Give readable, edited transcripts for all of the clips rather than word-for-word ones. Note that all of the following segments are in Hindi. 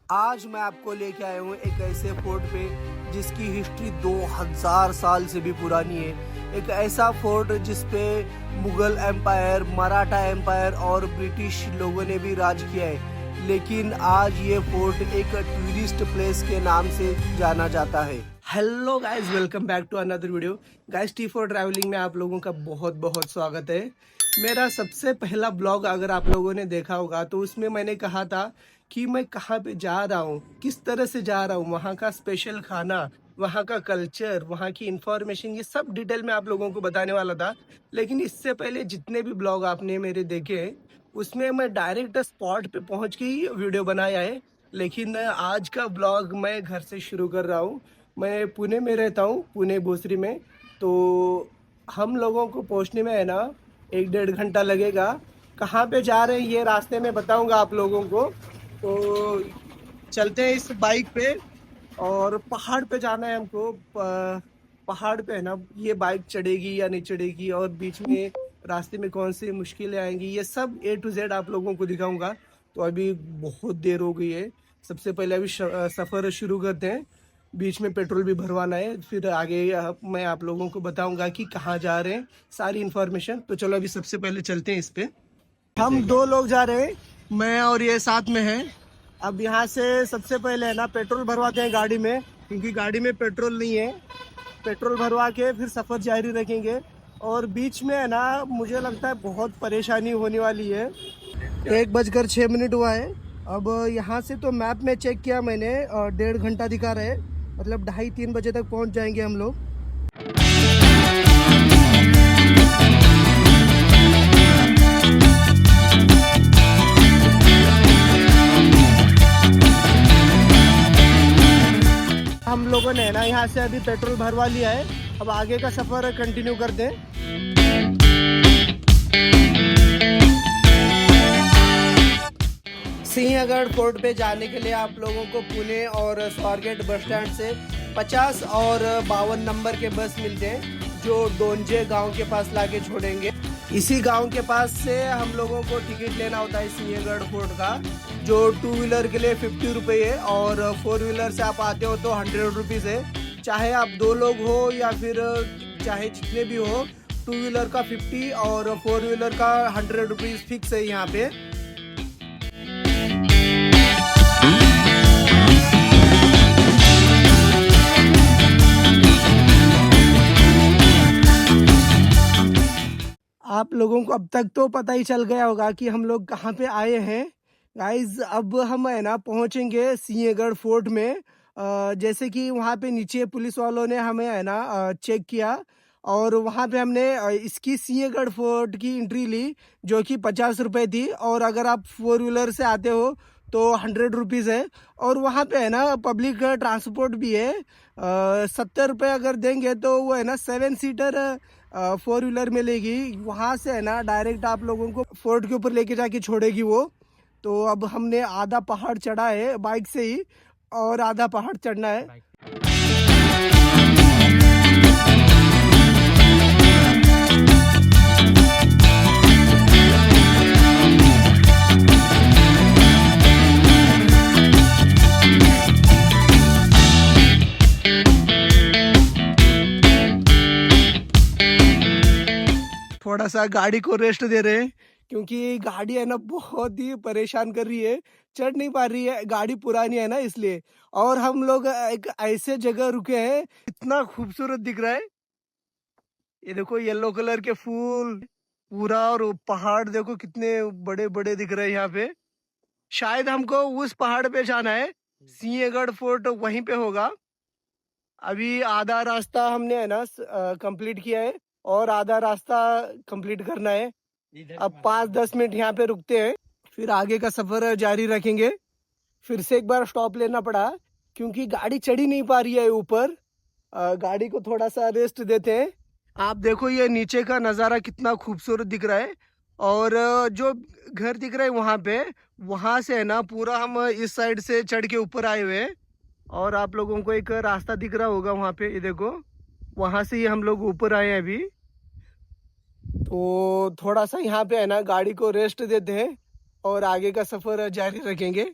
आज मैं आपको लेके आया हूँ एक ऐसे फोर्ट पे जिसकी हिस्ट्री 2000 साल से भी पुरानी है। एक ऐसा फोर्ट जिसपे मुगल एम्पायर, मराठा एम्पायर और ब्रिटिश लोगों ने भी राज किया है, लेकिन आज ये फोर्ट एक टूरिस्ट प्लेस के नाम से जाना जाता है। Hello guys, welcome back to another video. Guys, T for travelling में आप लोगों का बहुत बहुत स्वागत है। मेरा सबसे पहला ब्लॉग अगर आप लोगों ने देखा होगा तो उसमें मैंने कहा था कि मैं कहाँ पे जा रहा हूँ, किस तरह से जा रहा हूँ, वहाँ का स्पेशल खाना, वहाँ का कल्चर, वहाँ की इंफॉर्मेशन, ये सब डिटेल में आप लोगों को बताने वाला था। लेकिन इससे पहले जितने भी ब्लॉग आपने मेरे देखे हैं उसमें मैं डायरेक्ट स्पॉट पे पहुँच के ही वीडियो बनाया है। लेकिन आज का ब्लॉग मैं घर से शुरू कर रहा हूँ। मैं पुणे में रहता हूँ, पुणे भोसरी में। तो हम लोगों को पहुँचने में है ना 1-1.5 घंटा लगेगा। कहाँ पे जा रहे हैं ये रास्ते में बताऊंगा आप लोगों को। तो चलते हैं इस बाइक पे, और पहाड़ पे जाना है हमको। पहाड़ पे है ना, ये बाइक चढ़ेगी या नहीं चढ़ेगी, और बीच में रास्ते में कौन सी मुश्किलें आएंगी, ये सब A to Z आप लोगों को दिखाऊंगा। तो अभी बहुत देर हो गई है। सबसे पहले अभी सफ़र शुरू करते हैं। बीच में पेट्रोल भी भरवाना है, फिर आगे मैं आप लोगों को बताऊंगा कि कहाँ जा रहे हैं, सारी इन्फॉर्मेशन। तो चलो अभी सबसे पहले चलते हैं इस पे। हम 2 लोग जा रहे हैं, मैं और ये साथ में है। अब यहाँ से सबसे पहले है ना पेट्रोल भरवाते हैं गाड़ी में, क्योंकि गाड़ी में पेट्रोल नहीं है। पेट्रोल भरवा के फिर सफ़र जारी रखेंगे। और बीच में है ना मुझे लगता है बहुत परेशानी होने वाली है। 1:06 हुआ है। अब यहाँ से तो मैप में चेक किया मैंने, 1.5 घंटा दिखा रहे हैं, मतलब 2:30-3 बजे तक पहुँच जाएंगे हम लोग। हम लोगों ने ना यहाँ से अभी पेट्रोल भरवा लिया है। अब आगे का सफ़र कंटिन्यू करते हैं। सिंहगढ़ फोर्ट पे जाने के लिए आप लोगों को पुणे और स्वारगेट बस स्टैंड से 50 और 52 नंबर के बस मिलते हैं, जो डोंजे गांव के पास लाके छोड़ेंगे। इसी गांव के पास से हम लोगों को टिकट लेना होता है सिंहगढ़ फोर्ट का, जो 2 व्हीलर के लिए 50 रुपये है, और 4 व्हीलर से आप आते हो तो 100 रुपीज़ है। चाहे आप 2 लोग हो या फिर चाहे जितने भी हो, 2 व्हीलर का 50 और 4 व्हीलर का 100 रुपीज़ फिक्स है यहाँ पे। आप लोगों को अब तक तो पता ही चल गया होगा कि हम लोग कहाँ पे आए हैं। गाइज, अब हम है ना पहुँचेंगे सिंहगढ़ फोर्ट में। जैसे कि वहाँ पे नीचे पुलिस वालों ने हमें है ना चेक किया, और वहाँ पे हमने इसकी सिंहगढ़ फोर्ट की एंट्री ली, जो कि 50 रुपये थी। और अगर आप 4 व्हीलर से आते हो तो 100 रुपीज़ है। और वहाँ पे है ना पब्लिक ट्रांसपोर्ट भी है। 70 रुपये अगर देंगे तो वो है ना 7 सीटर 4 व्हीलर मिलेगी। वहाँ से है ना डायरेक्ट आप लोगों को फोर्ट के ऊपर लेके जाके छोड़ेगी वो। तो अब हमने आधा पहाड़ चढ़ा है बाइक से ही, और आधा पहाड़ चढ़ना है। थोड़ा सा गाड़ी को रेस्ट दे रहे हैं, क्योंकि गाड़ी है ना बहुत ही परेशान कर रही है, चढ़ नहीं पा रही है, गाड़ी पुरानी है ना इसलिए। और हम लोग एक ऐसे जगह रुके हैं, इतना खूबसूरत दिख रहा है। ये देखो येलो कलर के फूल पूरा, और वो पहाड़ देखो कितने बड़े बड़े दिख रहे हैं यहाँ पे। शायद हमको उस पहाड़ पे जाना है, सिंहगढ़ फोर्ट वहीं पे होगा। अभी आधा रास्ता हमने है ना कंप्लीट किया है, और आधा रास्ता कंप्लीट करना है। अब 5-10 मिनट यहाँ पे रुकते हैं, फिर आगे का सफर जारी रखेंगे। फिर से एक बार स्टॉप लेना पड़ा, क्योंकि गाड़ी चढ़ी नहीं पा रही है ऊपर। गाड़ी को थोड़ा सा रेस्ट देते हैं। आप देखो ये नीचे का नज़ारा कितना खूबसूरत दिख रहा है। और जो घर दिख रहा है वहाँ पे, वहाँ से है ना पूरा हम इस साइड से चढ़ के ऊपर आए हुए हैं। और आप लोगों को एक रास्ता दिख रहा होगा वहाँ पे, ये देखो, वहाँ से ही हम लोग ऊपर आए हैं अभी। तो थोड़ा सा यहाँ पे है ना गाड़ी को रेस्ट देते हैं, और आगे का सफ़र जारी रखेंगे।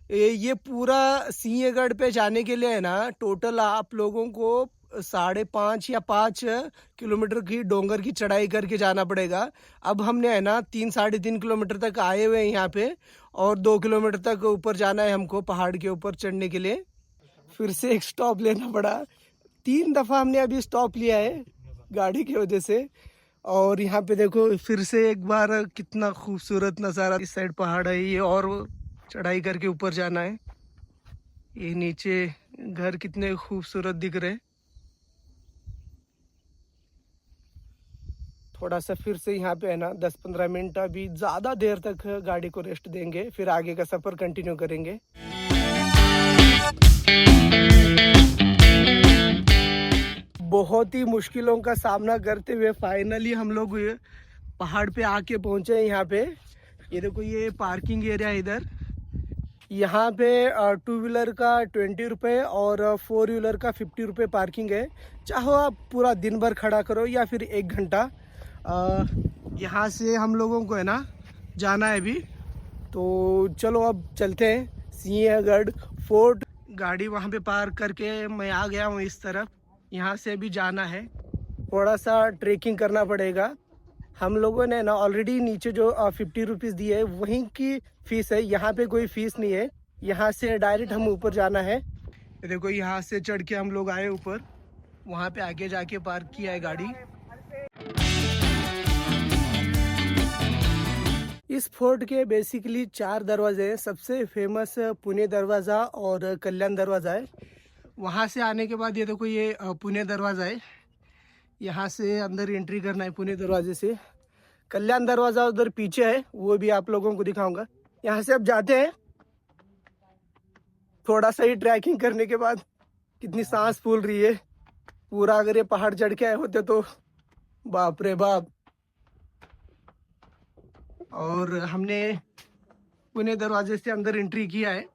ये पूरा सिंहगढ़ पे जाने के लिए है ना, टोटल आप लोगों को 5.5 या 5 किलोमीटर की डोंगर की चढ़ाई करके जाना पड़ेगा। अब हमने है ना 3-3.5 किलोमीटर तक आए हुए हैं यहाँ पे, और 2 किलोमीटर तक ऊपर जाना है हमको पहाड़ के ऊपर चढ़ने के लिए। फिर से एक स्टॉप लेना पड़ा। 3 दफ़ा हमने अभी स्टॉप लिया है गाड़ी की वजह से। और यहाँ पे देखो फिर से एक बार कितना खूबसूरत नज़ारा, इस साइड पहाड़ है ये, और चढ़ाई करके ऊपर जाना है। ये नीचे घर कितने खूबसूरत दिख रहे हैं। थोड़ा सा फिर से यहाँ पे है ना 10-15 मिनट, अभी ज़्यादा देर तक गाड़ी को रेस्ट देंगे, फिर आगे का सफ़र कंटिन्यू करेंगे। बहुत ही मुश्किलों का सामना करते हुए फाइनली हम लोग ये पहाड़ पे आके पहुँचे हैं। यहाँ पे ये देखो, ये पार्किंग एरिया है इधर। यहाँ पे 2 व्हीलर का 20 रुपये और 4 व्हीलर का 50 रुपये पार्किंग है। चाहो आप पूरा दिन भर खड़ा करो या फिर 1 घंटा। यहाँ से हम लोगों को है ना जाना है अभी, तो चलो अब चलते हैं सिंहगढ़ फोर्ट। गाड़ी वहाँ पे पार्क करके मैं आ गया हूँ इस तरफ। यहाँ से अभी जाना है, थोड़ा सा ट्रेकिंग करना पड़ेगा। हम लोगों ने ना ऑलरेडी नीचे जो 50 रुपीज़ दिए है वहीं की फ़ीस है, यहाँ पे कोई फ़ीस नहीं है। यहाँ से डायरेक्ट हम ऊपर जाना है। देखो यहाँ से चढ़ के हम लोग आए ऊपर, वहाँ पे आगे जाके पार्क किया है गाड़ी। इस फोर्ट के बेसिकली 4 दरवाजे हैं। सबसे फेमस पुणे दरवाज़ा और कल्याण दरवाज़ा है। वहाँ से आने के बाद ये देखो, ये पुणे दरवाज़ा है। यहाँ से अंदर एंट्री करना है पुणे दरवाजे से। कल्याण दरवाज़ा उधर पीछे है, वो भी आप लोगों को दिखाऊंगा। यहाँ से अब जाते हैं। थोड़ा सा ही ट्रैकिंग करने के बाद कितनी सांस फूल रही है। पूरा अगर ये पहाड़ चढ़ के आए होते तो बाप रे बाप। और हमने पुणे दरवाजे से अंदर एंट्री किया है।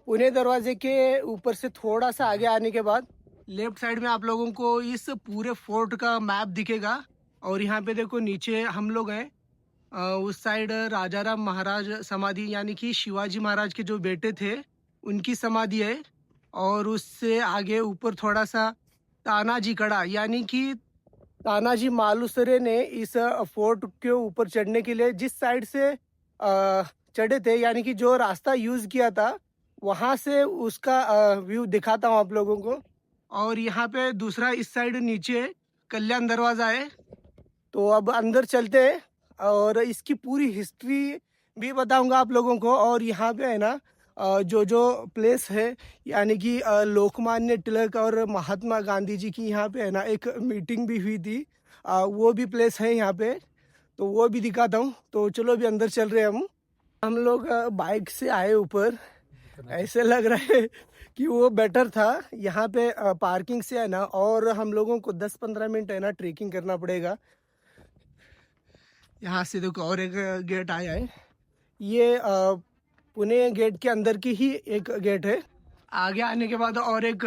पुणे दरवाजे के ऊपर से थोड़ा सा आगे आने के बाद लेफ्ट साइड में आप लोगों को इस पूरे फोर्ट का मैप दिखेगा। और यहाँ पे देखो नीचे हम लोग हैं, उस साइड राजाराम महाराज समाधि, यानी कि शिवाजी महाराज के जो बेटे थे उनकी समाधि है। और उससे आगे ऊपर थोड़ा सा तानाजी कड़ा, यानी कि तानाजी मालुसरे ने इस फोर्ट के ऊपर चढ़ने के लिए जिस साइड से चढ़े थे, यानी कि जो रास्ता यूज़ किया था, वहाँ से उसका व्यू दिखाता हूँ आप लोगों को। और यहाँ पे दूसरा इस साइड नीचे कल्याण दरवाज़ा है। तो अब अंदर चलते हैं और इसकी पूरी हिस्ट्री भी बताऊंगा आप लोगों को। और यहाँ पे है ना जो प्लेस है, यानी कि लोकमान्य तिलक और महात्मा गांधी जी की यहाँ पे है ना एक मीटिंग भी हुई थी, वो भी प्लेस है यहाँ पे, तो वो भी दिखाता हूँ। तो चलो अभी अंदर चल रहे हैं हम लोग बाइक से आए ऊपर। ऐसे लग रहा है कि वो बेटर था। यहाँ पे पार्किंग से है ना, और हम लोगों को 10-15 मिनट है ना ट्रेकिंग करना पड़ेगा। यहाँ से देखो और एक गेट आया है। ये पुणे गेट के अंदर की ही एक गेट है। आगे आने के बाद और एक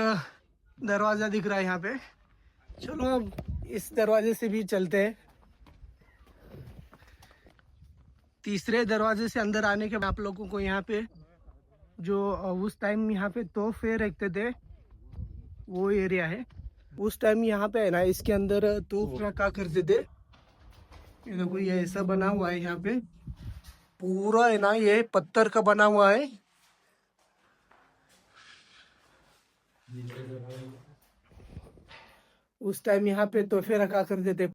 दरवाज़ा दिख रहा है यहाँ पे। चलो अब इस दरवाजे से भी चलते हैं। तीसरे दरवाजे से अंदर आने के बाद आप लोगों को यहाँ पे जो उस टाइम यहाँ पे तोहफे रखते थे वो एरिया है। उस टाइम यहाँ पे है ना इसके अंदर तोहफे रखा करते थे। ये देखो, ये ऐसा बना हुआ है। यहाँ पे पूरा है ना ये पत्थर का बना हुआ है। उस टाइम यहाँ पे तोहफे रखा करते थे।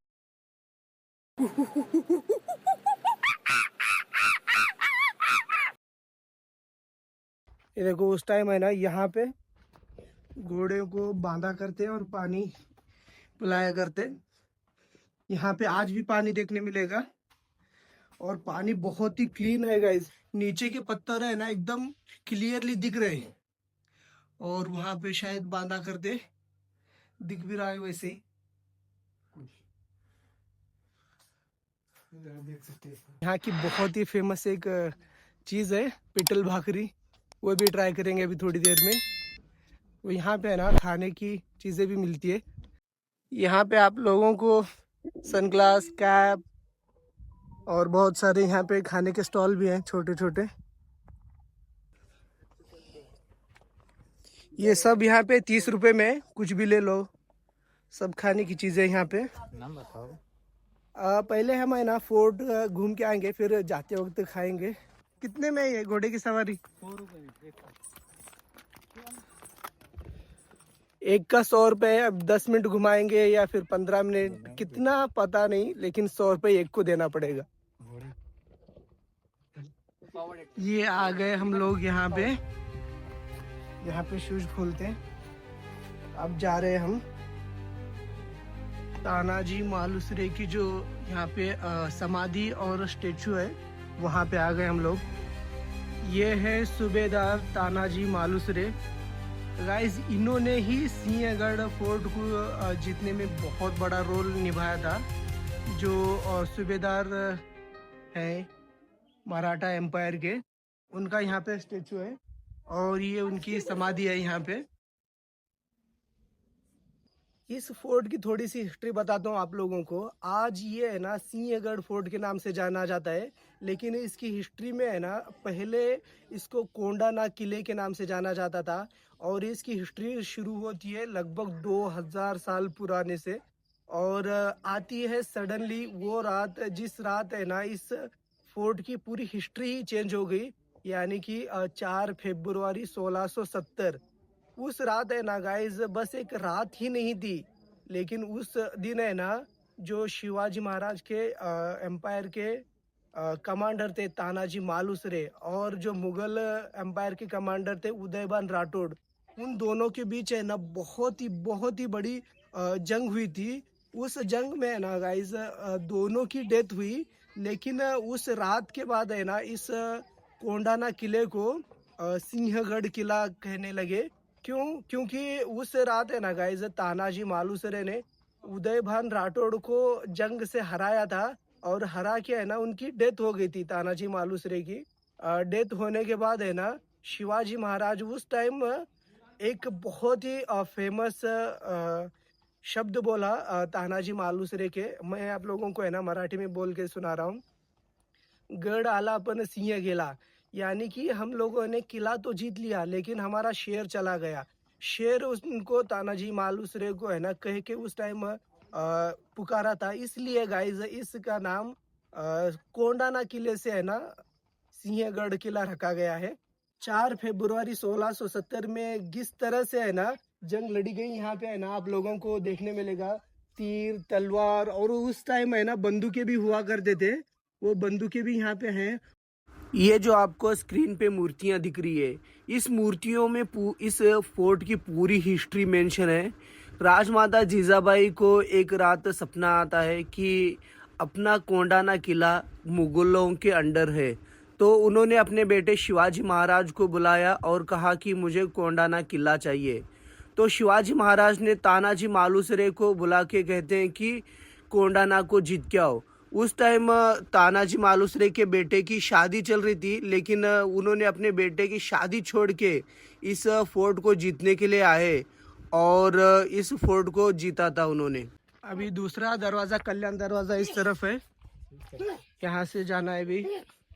ये देखो, उस टाइम है ना यहाँ पे घोड़े को बांधा करते और पानी पिलाया करते। यहाँ पे आज भी पानी देखने मिलेगा और पानी बहुत ही क्लीन है गाइस। नीचे के पत्थर है ना एकदम क्लियरली दिख रहे हैं, और वहां पे शायद बांधा करते, दिख भी रहा है वैसे ही। यहाँ की बहुत ही फेमस एक चीज़ है पिटल भाकरी, वो भी ट्राई करेंगे अभी थोड़ी देर में। वो यहाँ पे है ना खाने की चीज़ें भी मिलती है। यहाँ पे आप लोगों को सनग्लास, कैप और बहुत सारे यहाँ पे खाने के स्टॉल भी हैं छोटे छोटे। ये सब यहाँ पे 30 रुपए में कुछ भी ले लो, सब खाने की चीजें यहाँ पे। नाम बताओ। पहले हम है ना फोर्ट घूम के आएंगे, फिर जाते वक्त खाएंगे। कितने में ये घोड़े की सवारी? 100 रुपये एक का 100 रुपए। अब 10 मिनट घुमाएंगे या फिर 15 मिनट, कितना पता नहीं, लेकिन 100 रुपए एक को देना पड़ेगा। ये आ गए हम लोग यहाँ पे शूज खोलते हैं। अब जा रहे हैं हम तानाजी मालुसरे की जो यहाँ पे समाधि और स्टेचू है, वहाँ पे आ गए हम लोग। ये है सूबेदार तानाजी मालुसरे। गाइस, इन्होंने ही सिंहगढ़ फोर्ट को जीतने में बहुत बड़ा रोल निभाया था। जो सूबेदार है मराठा एम्पायर के, उनका यहाँ पे स्टेचू है और ये उनकी समाधि है यहाँ पे। इस फोर्ट की थोड़ी सी हिस्ट्री बताता हूँ आप लोगों को। आज ये है ना सिंहगढ़ फोर्ट के नाम से जाना जाता है, लेकिन इसकी हिस्ट्री में है ना पहले इसको कोंडाना किले के नाम से जाना जाता था। और इसकी हिस्ट्री शुरू होती है लगभग 2000 साल पुराने से, और आती है सडनली वो रात जिस रात है ना इस फोर्ट की पूरी हिस्ट्री ही चेंज हो गई। यानी कि 4 फरवरी 1670। उस रात है ना गाइस, बस एक रात ही नहीं थी, लेकिन उस दिन है ना जो शिवाजी महाराज के एम्पायर के कमांडर थे तानाजी मालुसरे, और जो मुगल एम्पायर के कमांडर थे उदयभान राठौड़, उन दोनों के बीच है ना बहुत ही बड़ी जंग हुई थी। उस जंग में है ना गाइस दोनों की डेथ हुई। लेकिन उस रात के बाद है ना इस कोंडाना किले को सिंहगढ़ किला कहने लगे। क्योंकि उस रात है ना गाइस तानाजी मालुसरे ने उदयभान राठौड़ को जंग से हराया था, और हरा के है ना उनकी डेथ हो गई थी तानाजी मालुसरे की। डेथ होने के बाद है ना शिवाजी महाराज उस टाइम एक बहुत ही फेमस शब्द बोला तानाजी मालुसरे के। मैं आप लोगों को है ना मराठी में बोल के सुना रहा हूँ। गढ़ आला पण सिंह गेला। यानी कि हम लोगों ने किला तो जीत लिया, लेकिन हमारा शेर चला गया। शेर उनको तानाजी मालुसरे को है ना कह के उस टाइम पुकारा था। इसलिए गाइस इसका नाम कोंडाना किले से है ना सिंहगढ़ किला रखा गया है। 4 फरवरी 1670 में किस तरह से है ना जंग लड़ी गई, यहाँ पे है ना आप लोगों को देखने मिलेगा। तीर तलवार, और उस टाइम है ना बंदूकें भी हुआ करते थे, वो बंदूकें भी यहाँ पे हैं। ये जो आपको स्क्रीन पे मूर्तियां दिख रही है, इस मूर्तियों में इस फोर्ट की पूरी हिस्ट्री मेंशन है। राजमाता जीजाबाई को एक रात सपना आता है कि अपना कोंडाना किला मुगलों के अंडर है, तो उन्होंने अपने बेटे शिवाजी महाराज को बुलाया और कहा कि मुझे कोंडाना किला चाहिए। तो शिवाजी महाराज ने तानाजी मालुसरे को बुला के कहते हैं कि कोंडाना को जीत के आओ। उस टाइम तानाजी मालुसरे के बेटे की शादी चल रही थी, लेकिन उन्होंने अपने बेटे की शादी छोड़ के इस फोर्ट को जीतने के लिए आए और इस फोर्ट को जीता था उन्होंने। अभी दूसरा दरवाज़ा कल्याण दरवाज़ा इस तरफ है, यहाँ से जाना है अभी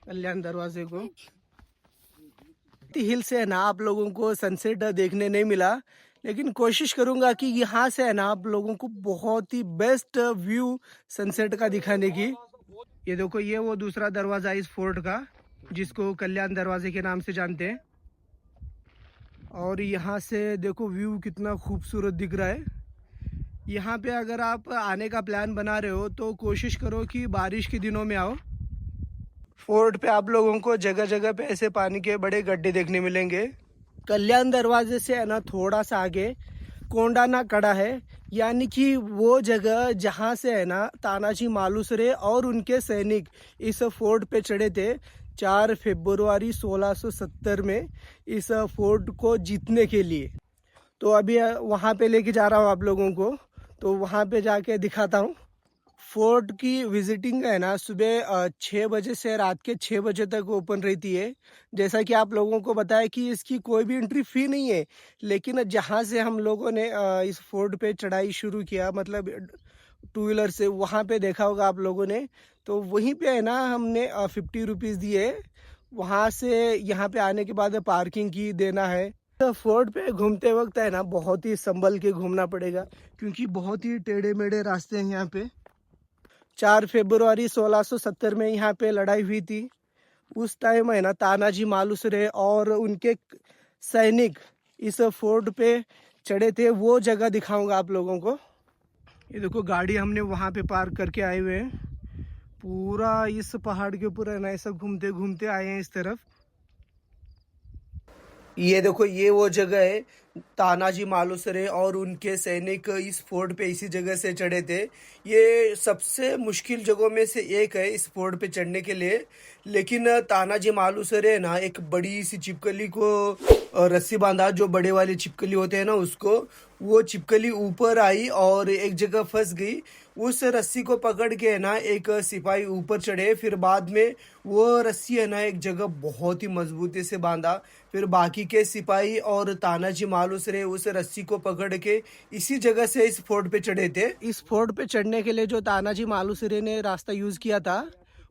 कल्याण दरवाजे को। हिल से है ना आप लोगों को सनसेट देखने नहीं मिला, लेकिन कोशिश करूंगा कि यहाँ से है ना आप लोगों को बहुत ही बेस्ट व्यू सनसेट का दिखाने की। ये देखो, ये वो दूसरा दरवाजा इस फोर्ट का जिसको कल्याण दरवाजे के नाम से जानते हैं। और यहाँ से देखो व्यू कितना खूबसूरत दिख रहा है। यहाँ पे अगर आप आने का प्लान बना रहे हो तो कोशिश करो कि बारिश के दिनों में आओ। फोर्ट पे आप लोगों को जगह जगह पे ऐसे पानी के बड़े गड्ढे देखने मिलेंगे। कल्याण दरवाजे से है ना थोड़ा सा आगे कोंडाना कड़ा है, यानी कि वो जगह जहाँ से है ना तानाजी मालुसरे और उनके सैनिक इस फोर्ट पे चढ़े थे 4 फरवरी 1670 में इस फोर्ट को जीतने के लिए। तो अभी वहाँ पे लेके जा रहा हूँ आप लोगों को, तो वहाँ पे जाके दिखाता हूँ। फोर्ट की विजिटिंग है ना सुबह 6 बजे से रात के 6 बजे तक ओपन रहती है। जैसा कि आप लोगों को बताया कि इसकी कोई भी एंट्री फी नहीं है, लेकिन जहाँ से हम लोगों ने इस फोर्ट पे चढ़ाई शुरू किया, मतलब 2 व्हीलर से, वहाँ पे देखा होगा आप लोगों ने, तो वहीं पे है ना हमने 50 रुपीज़ दिए। वहाँ से यहाँ पे आने के बाद पार्किंग की देना है, तो फोर्ट पे घूमते वक्त है ना बहुत ही संभल के घूमना पड़ेगा, क्योंकि बहुत ही टेढ़े मेढ़े रास्ते हैं यहाँ पे। 4 फरवरी 1670 में यहाँ पे लड़ाई हुई थी। उस टाइम है ना तानाजी मालुसरे और उनके सैनिक इस फोर्ट पे चढ़े थे। वो जगह दिखाऊंगा आप लोगों को। ये देखो गाड़ी हमने वहाँ पे पार्क करके आए हुए हैं। पूरा इस पहाड़ के ऊपर है ना ऐसा घूमते घूमते आए हैं इस तरफ। ये देखो ये वो जगह है, तानाजी मालुसरे और उनके सैनिक इस फोर्ट पे इसी जगह से चढ़े थे। ये सबसे मुश्किल जगहों में से एक है इस फोर्ट पे चढ़ने के लिए। लेकिन तानाजी मालुसरे ना एक बड़ी सी छिपकली को रस्सी बांधा, जो बड़े वाली छिपकली होते हैं ना उसको। वो छिपकली ऊपर आई और एक जगह फंस गई। उस रस्सी को पकड़ के है ना एक सिपाही ऊपर चढ़े। फिर बाद में वो रस्सी है ना एक जगह बहुत ही मजबूती से बांधा। फिर बाकी के सिपाही और तानाजी मालुसरे उस रस्सी को पकड़ के इसी जगह से इस फोर्ट पे चढ़े थे। इस फोर्ट पे चढ़ने के लिए जो तानाजी मालुसरे ने रास्ता यूज किया था,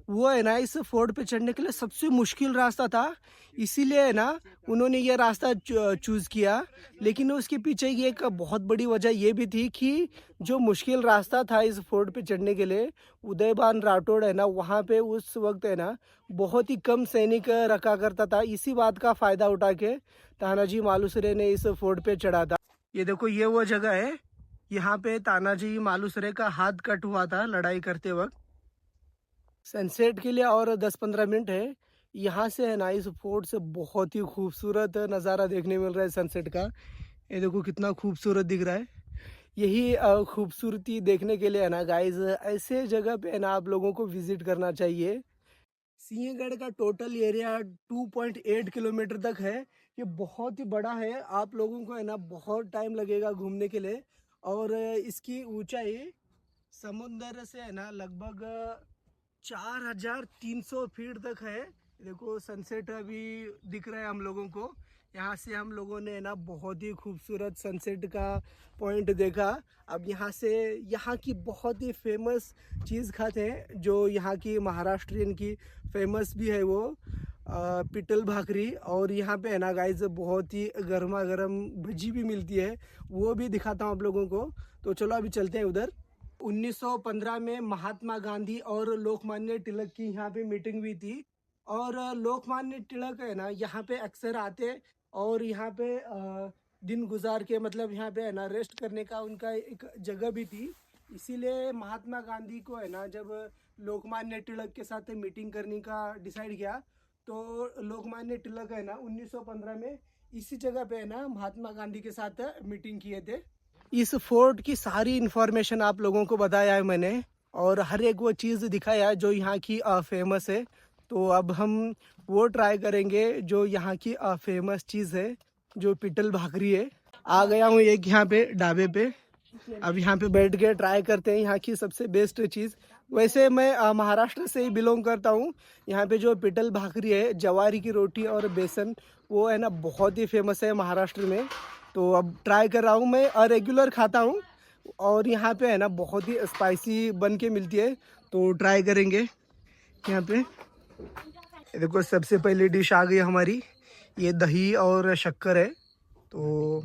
वो है ना इस फोर्ट पे चढ़ने के लिए सबसे मुश्किल रास्ता था। इसीलिए है ना उन्होंने ये रास्ता चूज किया। लेकिन उसके पीछे ये एक बहुत बड़ी वजह ये भी थी कि जो मुश्किल रास्ता था इस फोर्ट पे चढ़ने के लिए, उदयभान राठौड़ है ना वहाँ पे उस वक्त है ना बहुत ही कम सैनिक रखा करता था। इसी बात का फायदा उठा के तानाजी मालुसरे ने इस फोर्ट पे चढ़ा था। ये देखो ये वो जगह है, यहाँ पे तानाजी मालुसरे का हाथ कट हुआ था लड़ाई करते वक्त। सनसेट के लिए और 10-15 मिनट है। यहाँ से है ना इस फोर्ट से बहुत ही खूबसूरत नज़ारा देखने मिल रहा है सनसेट का। ये देखो कितना खूबसूरत दिख रहा है। यही खूबसूरती देखने के लिए है ना गाइज ऐसे जगह पे है ना आप लोगों को विजिट करना चाहिए। सिंहगढ़ का टोटल एरिया 2.8 किलोमीटर तक है। ये बहुत ही बड़ा है। आप लोगों को है ना बहुत टाइम लगेगा घूमने के लिए। और इसकी ऊंचाई समुद्र से है ना लगभग 4300 फीट तक है। देखो सनसेट अभी दिख रहा है हम लोगों को। यहाँ से हम लोगों ने ना बहुत ही खूबसूरत सनसेट का पॉइंट देखा। अब यहाँ से यहाँ की बहुत ही फेमस चीज़ खाते हैं, जो यहाँ की महाराष्ट्रियन की फेमस भी है वो पिटल भाकरी। और यहाँ पे है ना गाइज बहुत ही गर्मा गर्म भजी भी मिलती है, वो भी दिखाता हूँ आप लोगों को। तो चलो अभी चलते हैं उधर। 1915 में महात्मा गांधी और लोकमान्य तिलक की यहाँ पे मीटिंग हुई थी। और लोकमान्य तिलक है ना यहाँ पे अक्सर आते और यहाँ पे दिन गुजार के मतलब यहाँ पे है ना रेस्ट करने का उनका एक जगह भी थी। इसीलिए महात्मा गांधी को है ना जब लोकमान्य तिलक के साथ मीटिंग करने का डिसाइड किया, तो लोकमान्य तिलक है ना 1915 में इसी जगह पे है ना महात्मा गांधी के साथ मीटिंग किए थे। इस फोर्ट की सारी इन्फॉर्मेशन आप लोगों को बताया है मैंने, और हर एक वो चीज़ दिखाया है जो यहाँ की फेमस है। तो अब हम वो ट्राई करेंगे जो यहाँ की फेमस चीज़ है, जो पिटल भाकरी है। आ गया हूँ एक यहाँ पे ढाबे पे। अब यहाँ पे बैठ के ट्राई करते हैं यहाँ की सबसे बेस्ट चीज़। वैसे मैं महाराष्ट्र से ही बिलोंग करता हूँ। यहाँ पे जो पिटल भाकरी है, जवारी की रोटी और बेसन, वो है ना बहुत ही फेमस है महाराष्ट्र में। तो अब ट्राई कर रहा हूँ। मैं रेगुलर खाता हूँ और यहाँ पे है ना बहुत ही स्पाइसी बन के मिलती है, तो ट्राई करेंगे यहाँ पे। देखो सबसे पहली डिश आ गई हमारी, ये दही और शक्कर है। तो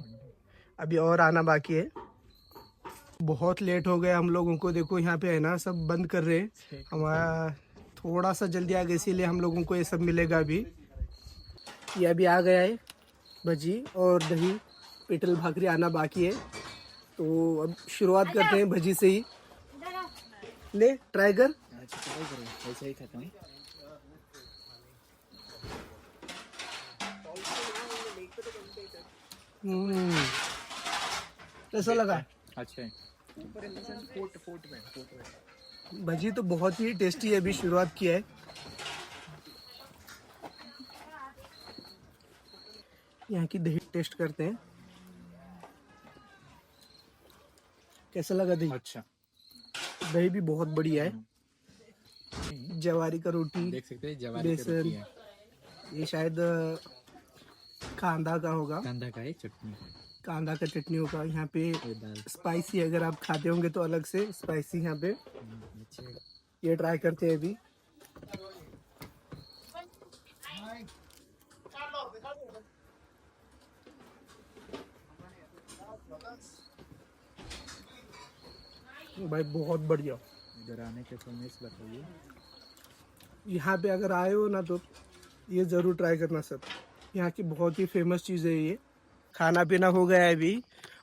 अभी और आना बाकी है। बहुत लेट हो गया हम लोगों को। देखो यहाँ पे है ना सब बंद कर रहे हैं। हमारा थोड़ा सा जल्दी आ गया, इसीलिए हम लोगों को ये सब मिलेगा अभी। ये अभी आ गया है भजी और दही। पिटल भाकरी आना बाकी है। तो अब शुरुआत करते हैं भजी से ही। ले ट्राई कर। ऐसे ही खाता हूँ। कैसा लगा? अच्छा है। भजी तो बहुत ही टेस्टी है। अभी शुरुआत की है। यहाँ की दही टेस्ट करते हैं, कैसा लगा दही? अच्छा, दही भी बहुत बढ़िया है। जवारी का रोटी, देख सकते हैं जवारी की रोटी है। ये शायद कांदा का होगा। कांदा का है चटनी। कांदा का चटनी होगा। यहाँ पे ये दाल। स्पाइसी अगर आप खाते होंगे तो अलग से स्पाइसी यहाँ पे। अच्छे। ये ट्राई करते हैं अभी। भाई बहुत बढ़िया। इधर आने के फेमस बताइए। यहाँ पे अगर आए हो ना तो ये ज़रूर ट्राई करना सब। यहाँ की बहुत ही फेमस चीज़ है ये। खाना पीना हो गया है अभी।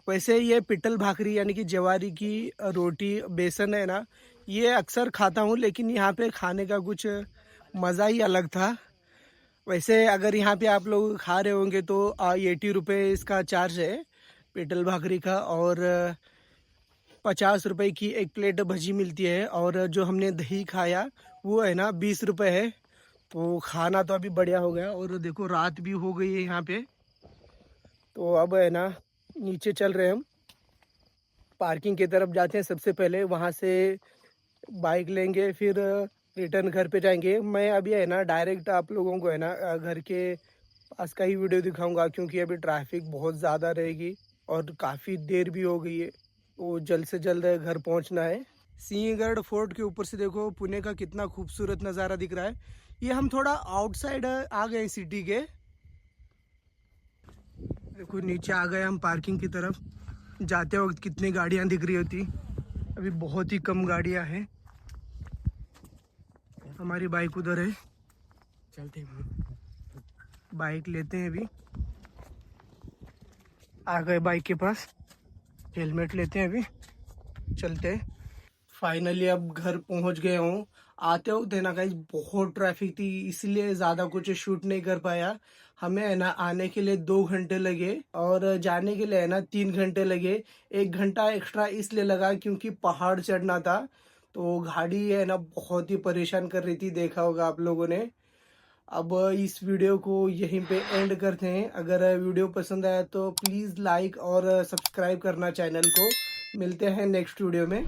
वैसे ये पिटल भाकरी यानी कि जवारी की रोटी बेसन है ना, ये अक्सर खाता हूँ, लेकिन यहाँ पे खाने का कुछ मज़ा ही अलग था। वैसे अगर यहाँ पे आप लोग खा रहे होंगे तो 80 रुपये इसका चार्ज है पिटल भाकरी का, और 50 रुपए की एक प्लेट भजी मिलती है, और जो हमने दही खाया वो है ना 20 रुपए है। तो खाना तो अभी बढ़िया हो गया, और देखो रात भी हो गई है यहाँ पे। तो अब है ना नीचे चल रहे हैं हम, पार्किंग की तरफ जाते हैं सबसे पहले, वहाँ से बाइक लेंगे, फिर रिटर्न घर पे जाएंगे। मैं अभी है ना डायरेक्ट आप लोगों को है ना घर के पास का ही वीडियो दिखाऊंगा, क्योंकि अभी ट्रैफिक बहुत ज़्यादा रहेगी और काफ़ी देर भी हो गई है, तो जल्द से जल्द घर पहुंचना है। सिंहगढ़ फोर्ट के ऊपर से देखो पुणे का कितना खूबसूरत नज़ारा दिख रहा है। ये हम थोड़ा आउटसाइड आ गए सिटी के। देखो नीचे आ गए हम पार्किंग की तरफ। जाते वक्त कितनी गाड़ियां दिख रही होती, अभी बहुत ही कम गाड़ियां हैं। हमारी बाइक उधर है, चलते बाइक लेते हैं अभी। आ गए बाइक के पास, हेलमेट लेते हैं, अभी चलते हैं। फाइनली अब घर पहुंच गए हूँ। आते वक्त है ना गाइस बहुत ट्रैफिक थी, इसलिए ज़्यादा कुछ शूट नहीं कर पाया। हमें है ना आने के लिए 2 घंटे लगे और जाने के लिए है ना 3 घंटे लगे। 1 घंटा एक्स्ट्रा इसलिए लगा क्योंकि पहाड़ चढ़ना था, तो गाड़ी है ना बहुत ही परेशान कर रही थी, देखा होगा आप लोगों ने। अब इस वीडियो को यहीं पे एंड करते हैं। अगर वीडियो पसंद आया तो प्लीज़ लाइक और सब्सक्राइब करना चैनल को। मिलते हैं नेक्स्ट वीडियो में।